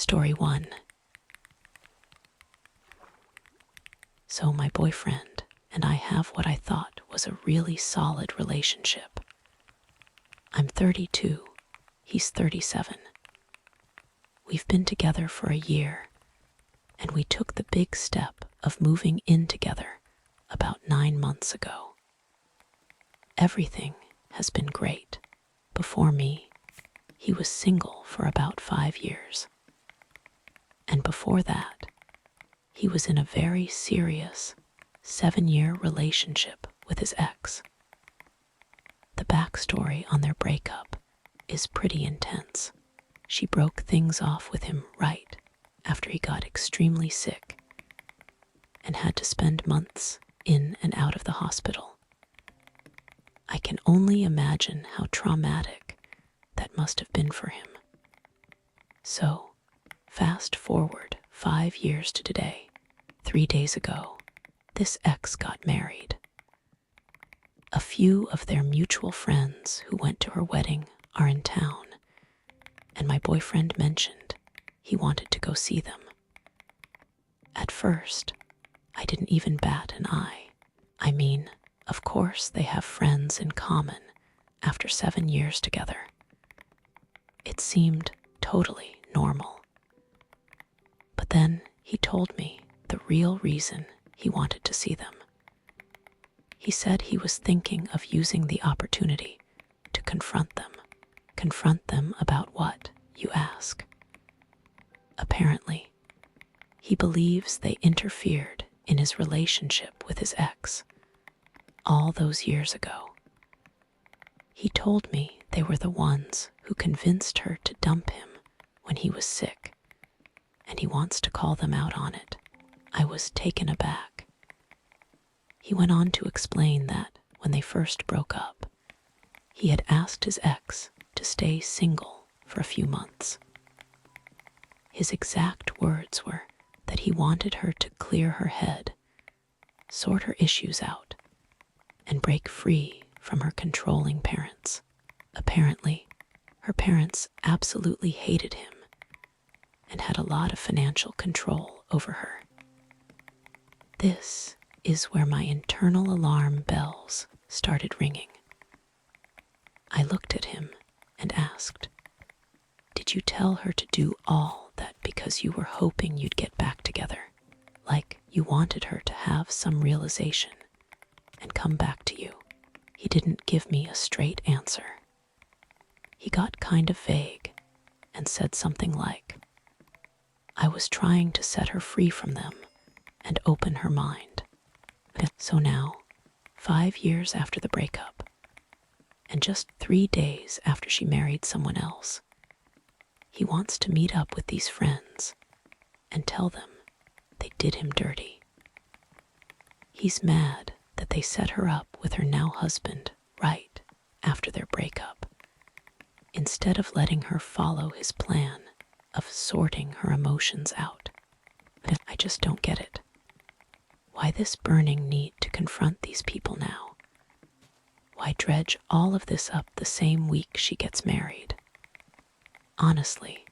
Story 1. So my boyfriend and I have what I thought was a really solid relationship. I'm 32, he's 37. We've been together for a year, and we took the big step of moving in together about 9 months ago. Everything has been great. Before me, he was single for about 5 years. And before that, he was in a very serious 7-year relationship with his ex. The backstory on their breakup is pretty intense. She broke things off with him right after he got extremely sick and had to spend months in and out of the hospital. I can only imagine how traumatic that must have been for him. So, fast forward 5 years to today. 3 days ago, this ex got married. A few of their mutual friends who went to her wedding are in town, and my boyfriend mentioned he wanted to go see them. At first, I didn't even bat an eye. I mean, of course they have friends in common after 7 years together. It seemed totally normal. But then he told me the real reason he wanted to see them. He said he was thinking of using the opportunity to confront them. Confront them about what, you ask? Apparently, he believes they interfered in his relationship with his ex all those years ago. He told me they were the ones who convinced her to dump him when he was sick, and he wants to call them out on it. I was taken aback. He went on to explain that when they first broke up, he had asked his ex to stay single for a few months. His exact words were that he wanted her to clear her head, sort her issues out, and break free from her controlling parents. Apparently, her parents absolutely hated him and had a lot of financial control over her. This is where my internal alarm bells started ringing. I looked at him and asked, "Did you tell her to do all that because you were hoping you'd get back together? Like you wanted her to have some realization and come back to you?" He didn't give me a straight answer. He got kind of vague and said something like, "I was trying to set her free from them and open her mind." So now, 5 years after the breakup, and just 3 days after she married someone else, he wants to meet up with these friends and tell them they did him dirty. He's mad that they set her up with her now husband right after their breakup, instead of letting her follow his plan of sorting her emotions out. I just don't get it. Why this burning need to confront these people now? Why dredge all of this up the same week she gets married? Honestly,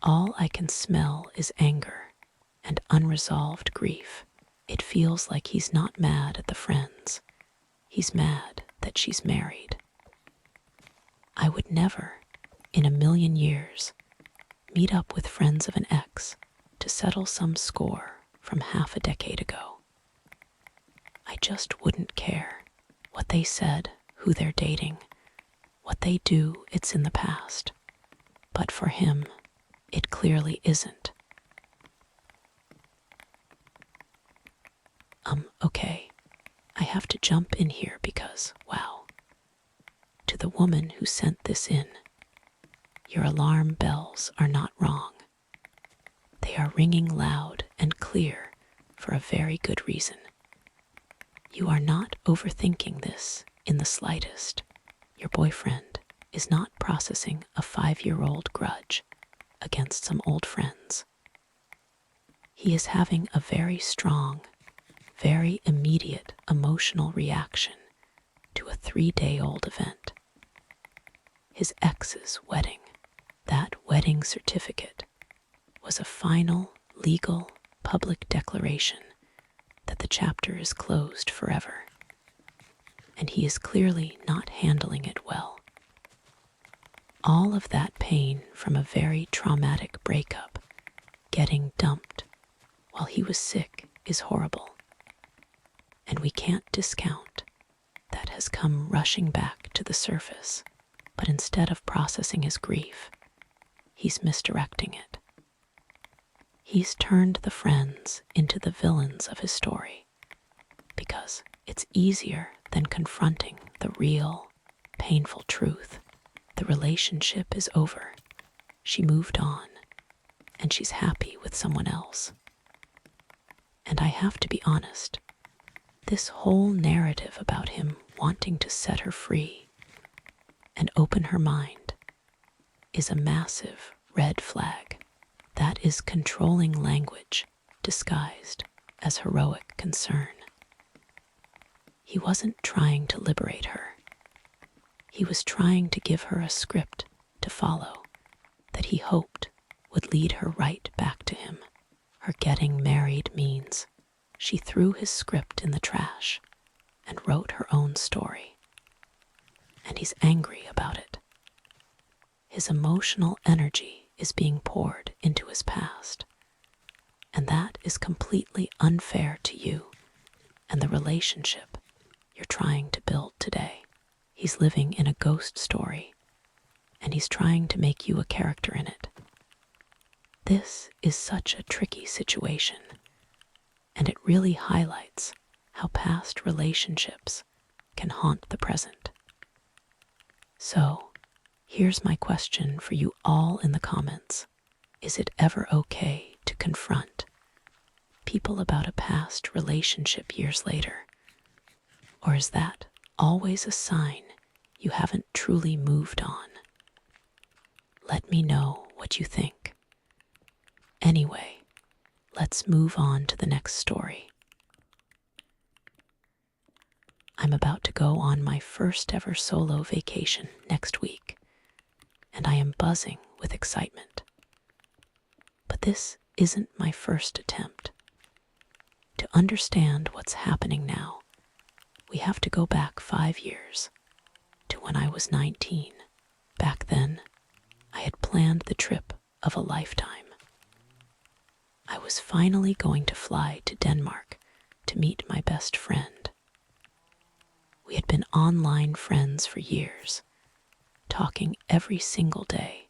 all I can smell is anger and unresolved grief. It feels like he's not mad at the friends. He's mad that she's married. I would never, in a million years, meet up with friends of an ex to settle some score from half a decade ago. I just wouldn't care what they said, who they're dating, what they do, it's in the past. But for him, it clearly isn't. Okay, I have to jump in here because, wow. To the woman who sent this in, your alarm bells are not wrong. They are ringing loud and clear for a very good reason. You are not overthinking this in the slightest. Your boyfriend is not processing a 5-year-old grudge against some old friends. He is having a very strong, very immediate emotional reaction to a 3-day-old event. His ex's wedding. That wedding certificate was a final, legal, public declaration that the chapter is closed forever. And he is clearly not handling it well. All of that pain from a very traumatic breakup, getting dumped while he was sick, is horrible. And we can't discount that has come rushing back to the surface, but instead of processing his grief, he's misdirecting it. He's turned the friends into the villains of his story because it's easier than confronting the real, painful truth. The relationship is over. She moved on, and she's happy with someone else. And I have to be honest, this whole narrative about him wanting to set her free and open her mind is a massive red flag. That is controlling language disguised as heroic concern. He wasn't trying to liberate her. He was trying to give her a script to follow that he hoped would lead her right back to him. Her getting married means she threw his script in the trash and wrote her own story. And he's angry about it. His emotional energy is being poured into his past. And that is completely unfair to you and the relationship you're trying to build today. He's living in a ghost story, and he's trying to make you a character in it. This is such a tricky situation, and it really highlights how past relationships can haunt the present. So, here's my question for you all in the comments. Is it ever okay to confront people about a past relationship years later? Or is that always a sign you haven't truly moved on? Let me know what you think. Anyway, let's move on to the next story. I'm about to go on my first ever solo vacation next week, and I am buzzing with excitement. But this isn't my first attempt. To understand what's happening now, we have to go back 5 years to when I was 19. Back then, I had planned the trip of a lifetime. I was finally going to fly to Denmark to meet my best friend. We had been online friends for years, talking every single day,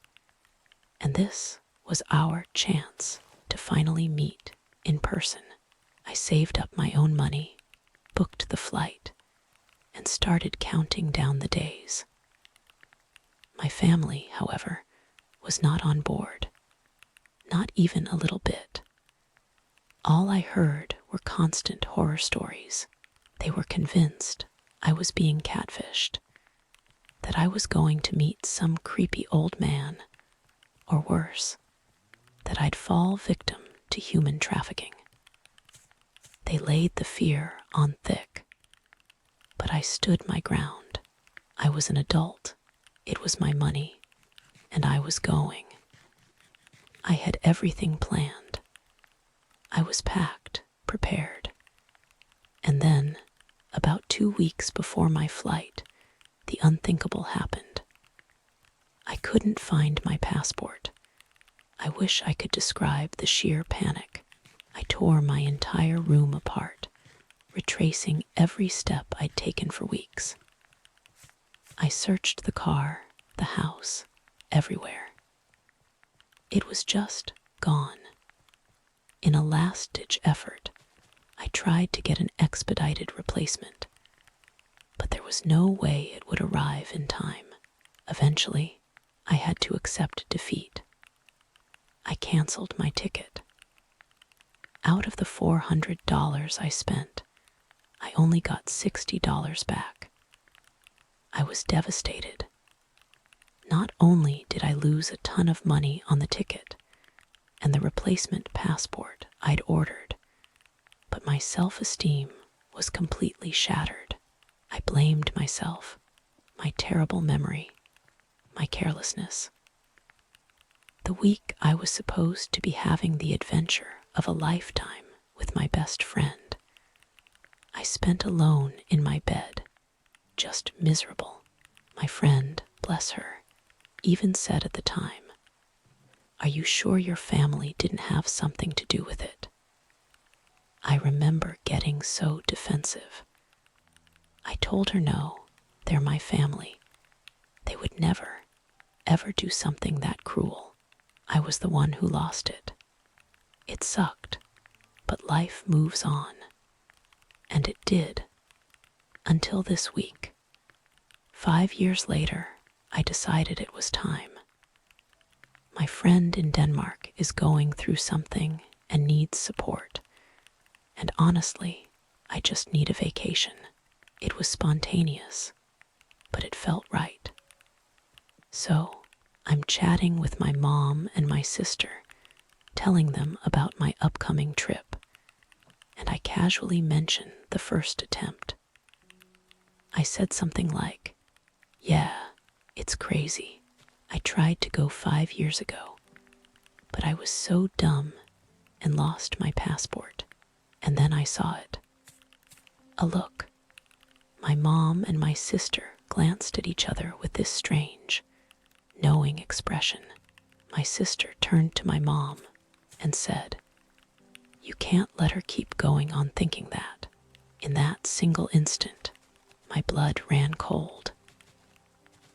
and this was our chance to finally meet in person. I saved up my own money, booked the flight, and started counting down the days. My family, however, was not on board, not even a little bit. All I heard were constant horror stories. They were convinced I was being catfished, that I was going to meet some creepy old man, or worse, that I'd fall victim to human trafficking. They laid the fear on thick, but I stood my ground. I was an adult, it was my money, and I was going. I had everything planned. I was packed, prepared. And then, about 2 weeks before my flight, the unthinkable happened. I couldn't find my passport. I wish I could describe the sheer panic. I tore my entire room apart, retracing every step I'd taken for weeks. I searched the car, the house, everywhere. It was just gone. In a last-ditch effort, I tried to get an expedited replacement, but there was no way it would arrive in time. Eventually, I had to accept defeat. I canceled my ticket. Out of the $400 I spent, I only got $60 back. I was devastated. Not only did I lose a ton of money on the ticket and the replacement passport I'd ordered, but my self-esteem was completely shattered. I blamed myself, my terrible memory, my carelessness. The week I was supposed to be having the adventure of a lifetime with my best friend, I spent alone in my bed, just miserable. My friend, bless her, even said at the time, "Are you sure your family didn't have something to do with it?" I remember getting so defensive. I told her no, they're my family. They would never, ever do something that cruel. I was the one who lost it. It sucked, but life moves on. And it did, until this week. 5 years later, I decided it was time. My friend in Denmark is going through something and needs support. And honestly, I just need a vacation. It was spontaneous, but it felt right. So, I'm chatting with my mom and my sister, telling them about my upcoming trip, and I casually mention the first attempt. I said something like, "Yeah, it's crazy. I tried to go 5 years ago, but I was so dumb and lost my passport, and then I saw it." A look. My mom and my sister glanced at each other with this strange, knowing expression. My sister turned to my mom and said, "You can't let her keep going on thinking that." In that single instant, my blood ran cold.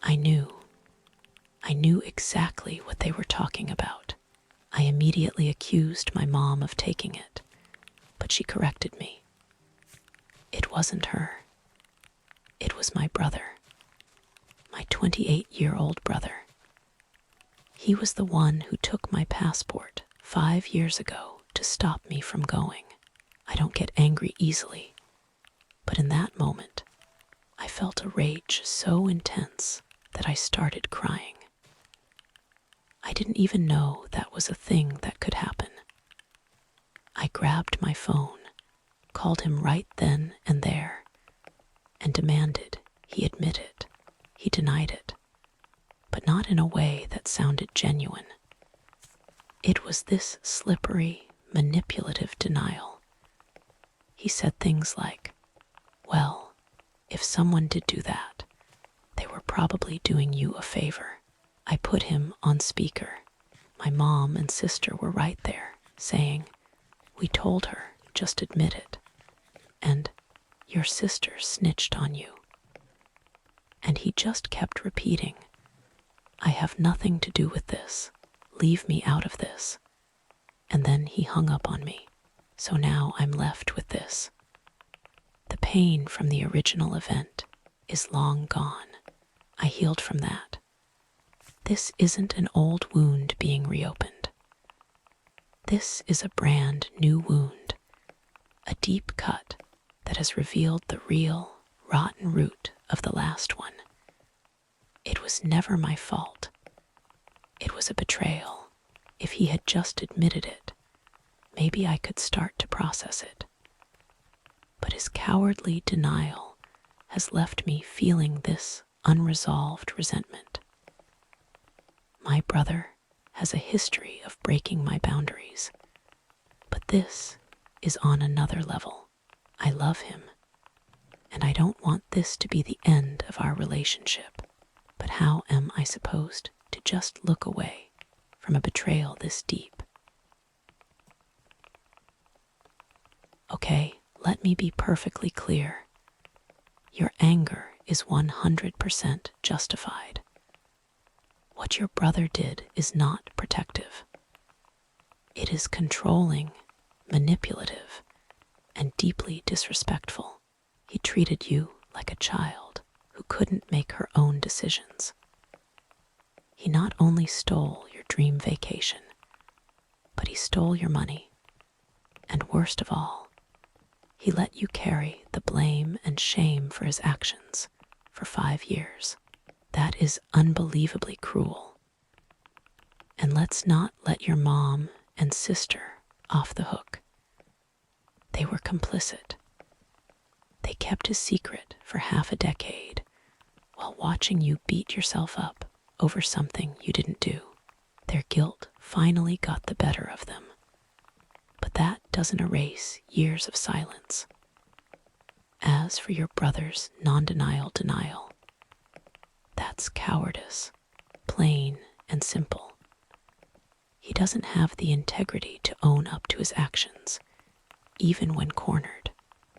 I knew exactly what they were talking about. I immediately accused my mom of taking it, but she corrected me. It wasn't her. It was my brother, my 28-year-old brother. He was the one who took my passport 5 years ago to stop me from going. I don't get angry easily, but in that moment, I felt a rage so intense that I started crying. I didn't even know that was a thing that could happen. I grabbed my phone, called him right then and there, and demanded he admit it. He denied it, but not in a way that sounded genuine. It was this slippery, manipulative denial. He said things like, "Well, if someone did do that, they were probably doing you a favor." I put him on speaker. My mom and sister were right there, saying, "We told her, just admit it." And, "Your sister snitched on you." And he just kept repeating, "I have nothing to do with this. Leave me out of this." And then he hung up on me. So now I'm left with this. The pain from the original event is long gone. I healed from that. This isn't an old wound being reopened. This is a brand new wound, a deep cut that has revealed the real, rotten root of the last one. It was never my fault. It was a betrayal. If he had just admitted it, maybe I could start to process it. But his cowardly denial has left me feeling this unresolved resentment. My brother has a history of breaking my boundaries, but this is on another level. I love him, and I don't want this to be the end of our relationship. But how am I supposed to just look away from a betrayal this deep? Okay, let me be perfectly clear. Your anger is 100% justified. What your brother did is not protective. It is controlling, manipulative, and deeply disrespectful. He treated you like a child who couldn't make her own decisions. He not only stole your dream vacation, but he stole your money. And worst of all, he let you carry the blame and shame for his actions for 5 years. That is unbelievably cruel. And let's not let your mom and sister off the hook. They were complicit. They kept his secret for half a decade while watching you beat yourself up over something you didn't do. Their guilt finally got the better of them. But that doesn't erase years of silence. As for your brother's non-denial denial, that's cowardice, plain and simple. He doesn't have the integrity to own up to his actions, even when cornered.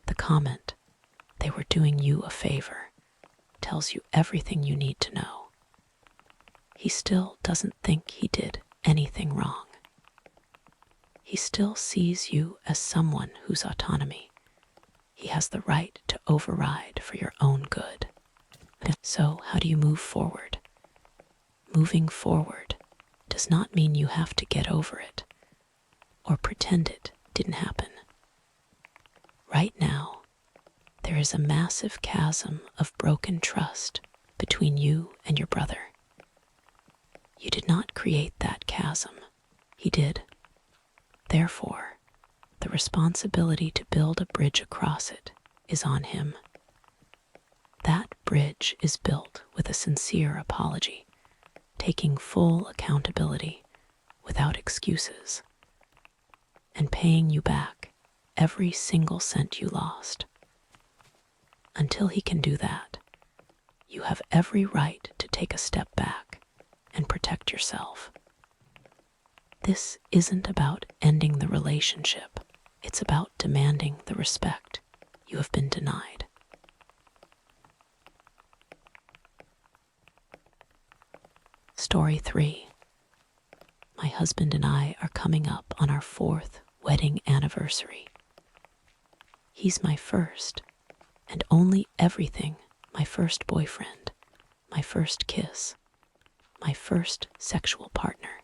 The comment, "They were doing you a favor," tells you everything you need to know. He still doesn't think he did anything wrong. He still sees you as someone whose autonomy he has the right to override for your own good. So, how do you move forward? Moving forward does not mean you have to get over it or pretend it didn't happen. Right now, there is a massive chasm of broken trust between you and your brother. You did not create that chasm. He did. Therefore, the responsibility to build a bridge across it is on him. That bridge is built with a sincere apology, taking full accountability without excuses, and paying you back every single cent you lost. Until he can do that, you have every right to take a step back and protect yourself. This isn't about ending the relationship. It's about demanding the respect you have been denied. Story 3. My husband and I are coming up on our 4th wedding anniversary. He's my first and only everything, my first boyfriend, my first kiss, my first sexual partner.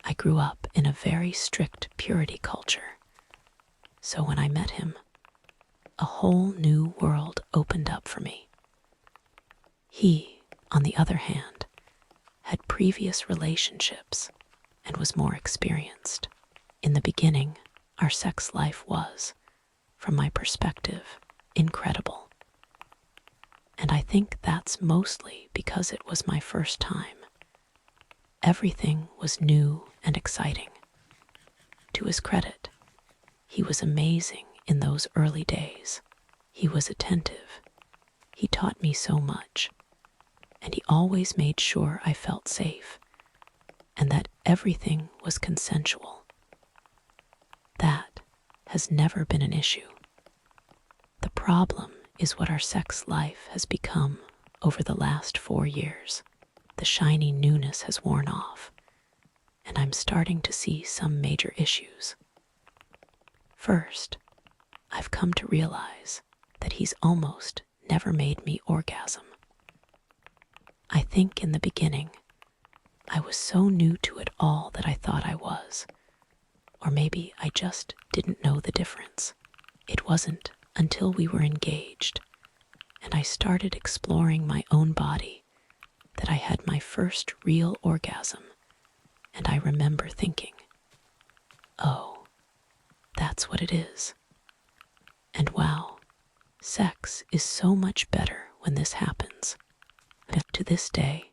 I grew up in a very strict purity culture. So when I met him, a whole new world opened up for me. He, on the other hand, had previous relationships and was more experienced. In the beginning, our sex life was, from my perspective, incredible. And I think that's mostly because it was my first time. Everything was new and exciting. To his credit, he was amazing in those early days. He was attentive. He taught me so much. And he always made sure I felt safe and that everything was consensual. That has never been an issue. The problem is what our sex life has become over the last 4 years. The shiny newness has worn off, and I'm starting to see some major issues. First, I've come to realize that he's almost never made me orgasm. I think in the beginning, I was so new to it all that I thought I was. Or maybe I just didn't know the difference. It wasn't until we were engaged and I started exploring my own body that I had my first real orgasm, and I remember thinking, oh, that's what it is. And wow, sex is so much better when this happens. To this day,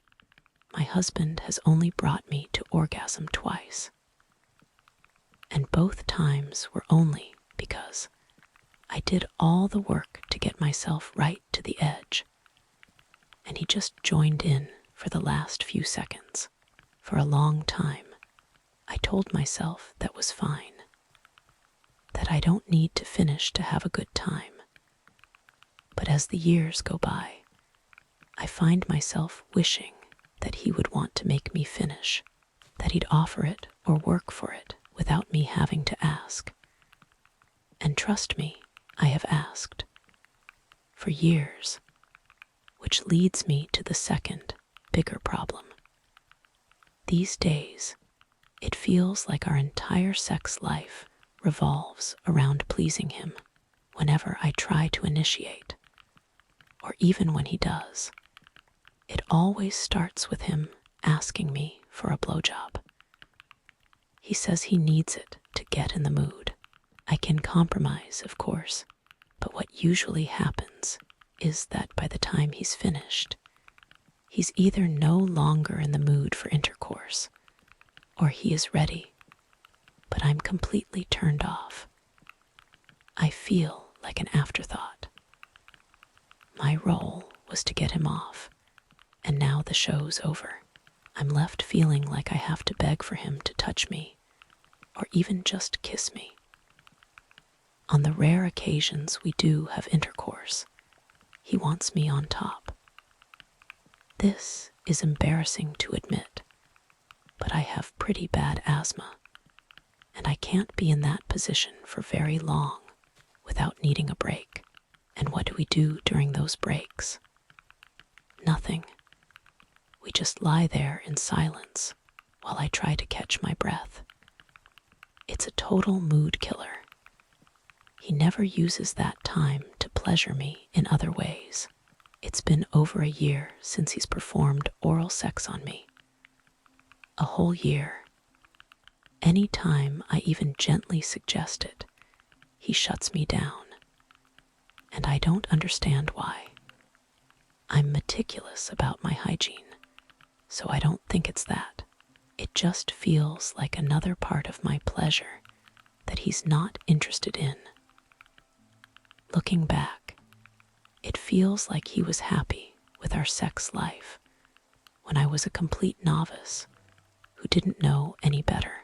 my husband has only brought me to orgasm twice. And both times were only because I did all the work to get myself right to the edge, and he just joined in for the last few seconds. For a long time, I told myself that was fine, that I don't need to finish to have a good time. But as the years go by, I find myself wishing that he would want to make me finish, that he'd offer it or work for it without me having to ask. And trust me, I have asked for years, which leads me to the second, bigger problem. These days, it feels like our entire sex life revolves around pleasing him whenever I try to initiate, or even when he does. It always starts with him asking me for a blowjob. He says he needs it to get in the mood. I can compromise, of course, but what usually happens is that by the time he's finished, he's either no longer in the mood for intercourse, or he is ready, but I'm completely turned off. I feel like an afterthought. My role was to get him off, and now the show's over. I'm left feeling like I have to beg for him to touch me, or even just kiss me. On the rare occasions we do have intercourse, he wants me on top. This is embarrassing to admit, but I have pretty bad asthma, and I can't be in that position for very long without needing a break. And what do we do during those breaks? Nothing. We just lie there in silence while I try to catch my breath. It's a total mood killer. He never uses that time to pleasure me in other ways. It's been over a year since he's performed oral sex on me. A whole year. Any time I even gently suggest it, he shuts me down. And I don't understand why. I'm meticulous about my hygiene, so I don't think it's that. It just feels like another part of my pleasure that he's not interested in. Looking back, it feels like he was happy with our sex life when I was a complete novice who didn't know any better.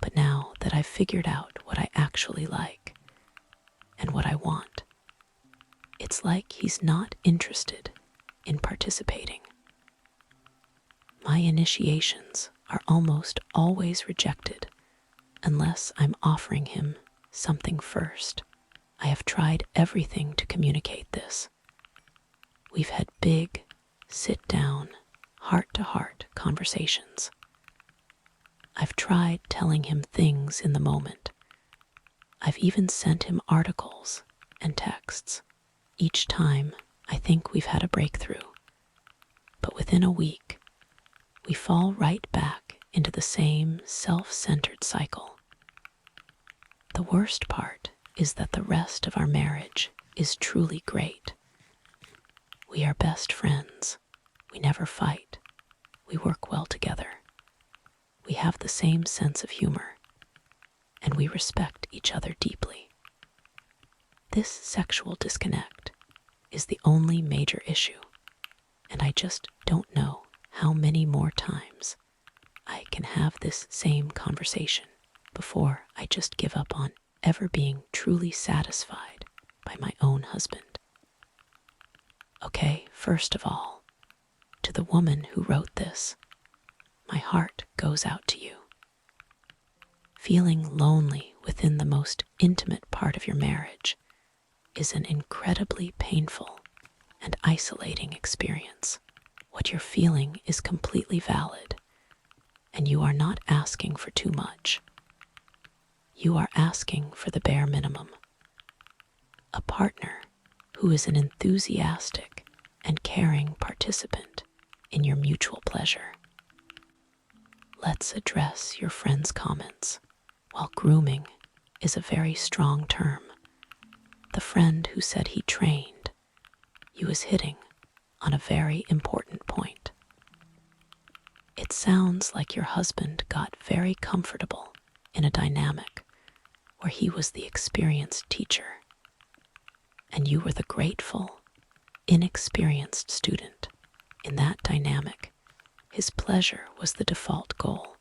But now that I've figured out what I actually like and what I want, it's like he's not interested in participating. My initiations are almost always rejected unless I'm offering him something first. I have tried everything to communicate this. We've had big, sit-down, heart-to-heart conversations. I've tried telling him things in the moment. I've even sent him articles and texts. Each time, I think we've had a breakthrough. But within a week, we fall right back into the same self-centered cycle. The worst part is that the rest of our marriage is truly great. We are best friends. We never fight. We work well together. We have the same sense of humor, and we respect each other deeply. This sexual disconnect is the only major issue, and I just don't know how many more times I can have this same conversation before I just give up on ever being truly satisfied by my own husband. Okay, first of all, to the woman who wrote this, my heart goes out to you. Feeling lonely within the most intimate part of your marriage is an incredibly painful and isolating experience. What you're feeling is completely valid, and you are not asking for too much. You are asking for the bare minimum. A partner who is an enthusiastic and caring participant in your mutual pleasure. Let's address your friend's comments. While grooming is a very strong term, the friend who said he trained you is hitting on a very important point. It sounds like your husband got very comfortable in a dynamic where he was the experienced teacher and you were the grateful, inexperienced student. In that dynamic, his pleasure was the default goal,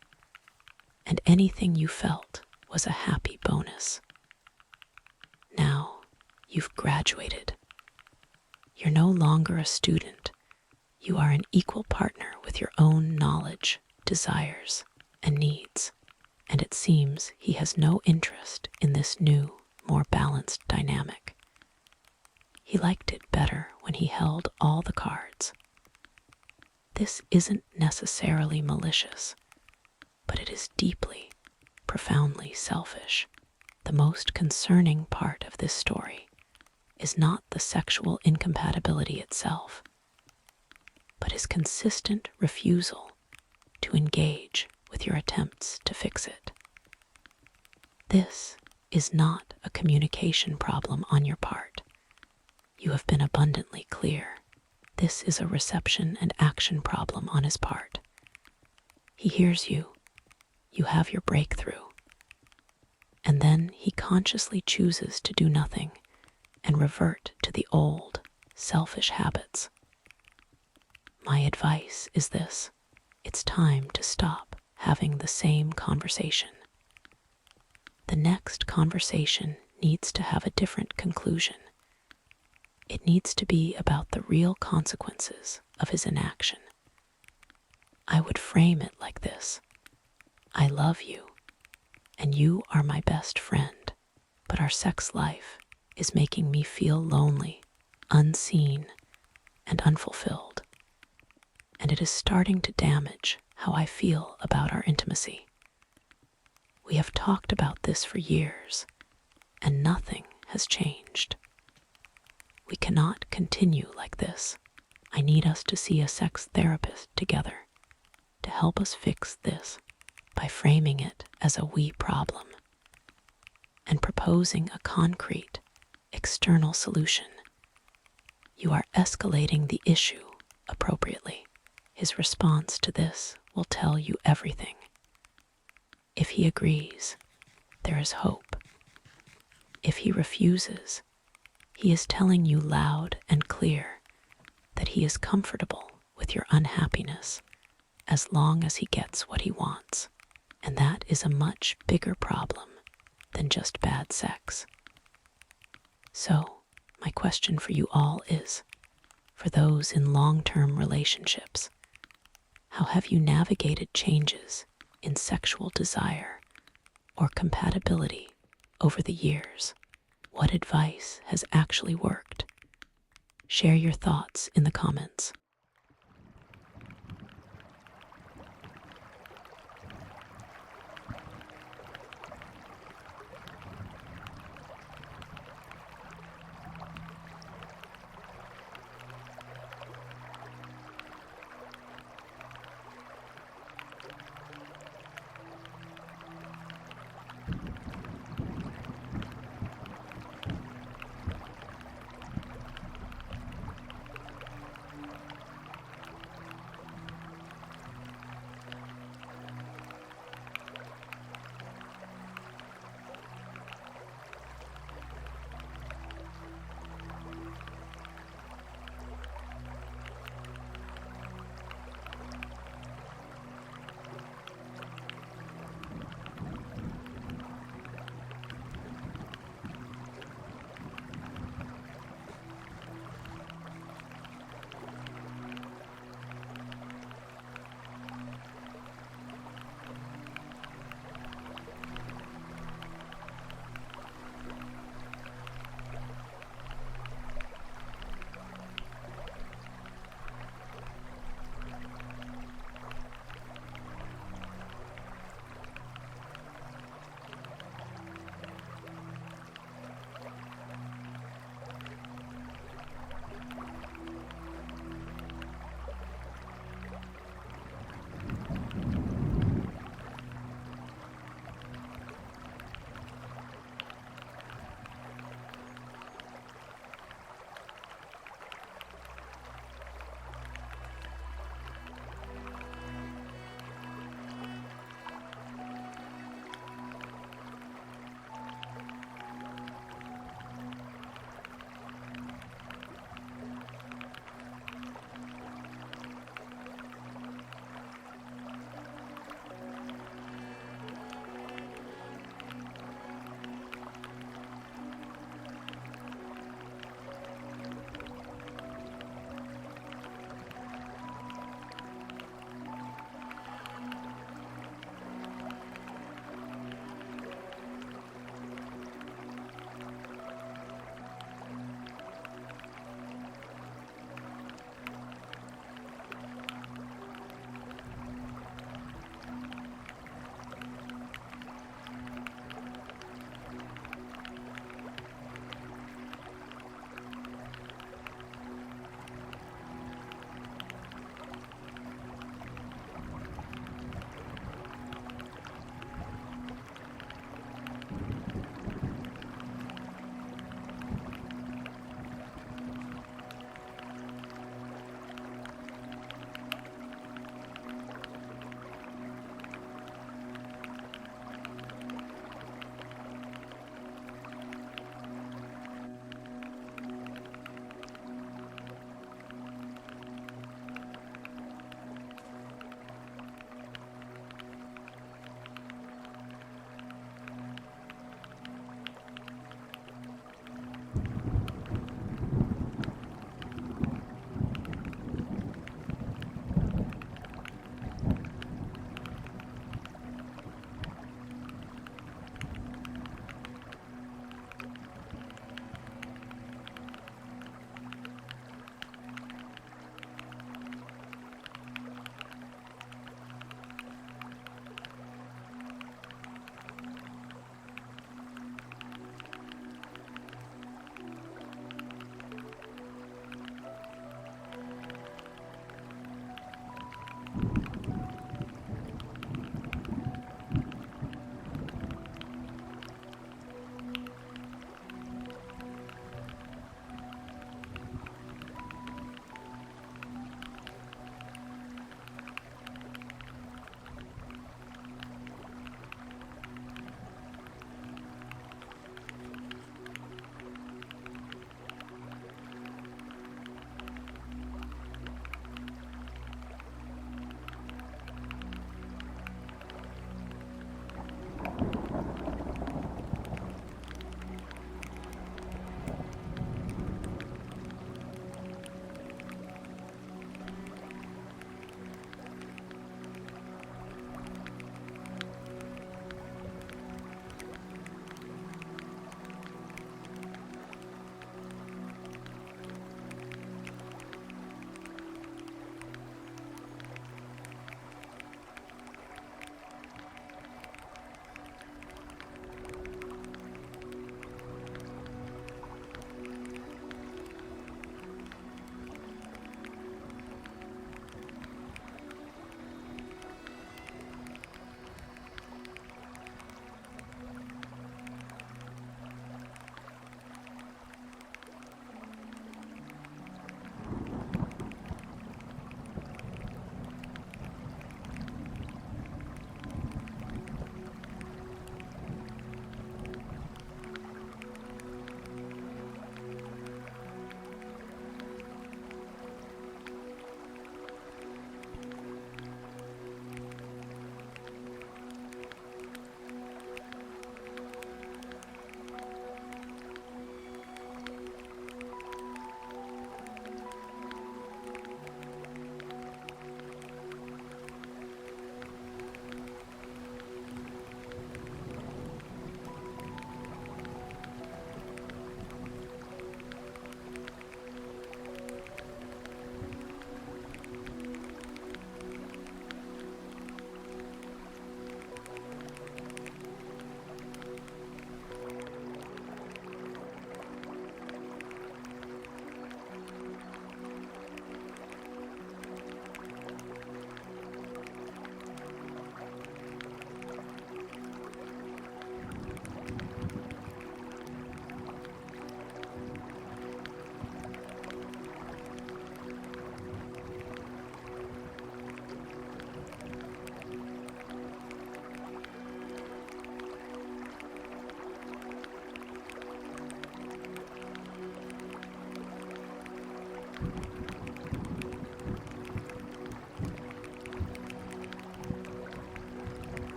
and anything you felt was a happy bonus. Now, you've graduated. You're no longer a student. You are an equal partner with your own knowledge, desires, and needs, and it seems he has no interest in this new, more balanced dynamic. He liked it better when he held all the cards. This isn't necessarily malicious, but it is deeply, profoundly selfish. The most concerning part of this story is not the sexual incompatibility itself, but his consistent refusal to engage with your attempts to fix it. This is not a communication problem on your part. You have been abundantly clear. This is a reception and action problem on his part. He hears you, you have your breakthrough. And then he consciously chooses to do nothing and revert to the old, selfish habits. My advice is this: it's time to stop having the same conversation. The next conversation needs to have a different conclusion. It needs to be about the real consequences of his inaction. I would frame it like this: I love you, and you are my best friend, but our sex life is making me feel lonely, unseen, and unfulfilled. And it is starting to damage how I feel about our intimacy. We have talked about this for years, and nothing has changed. We cannot continue like this. I need us to see a sex therapist together to help us fix this by framing it as a we problem and proposing a concrete, external solution. You are escalating the issue appropriately. His response to this will tell you everything. If he agrees, there is hope. If he refuses, he is telling you loud and clear that he is comfortable with your unhappiness as long as he gets what he wants. And that is a much bigger problem than just bad sex. So, my question for you all is, for those in long-term relationships, how have you navigated changes in sexual desire or compatibility over the years? What advice has actually worked? Share your thoughts in the comments.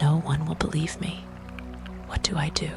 No one will believe me. What do I do?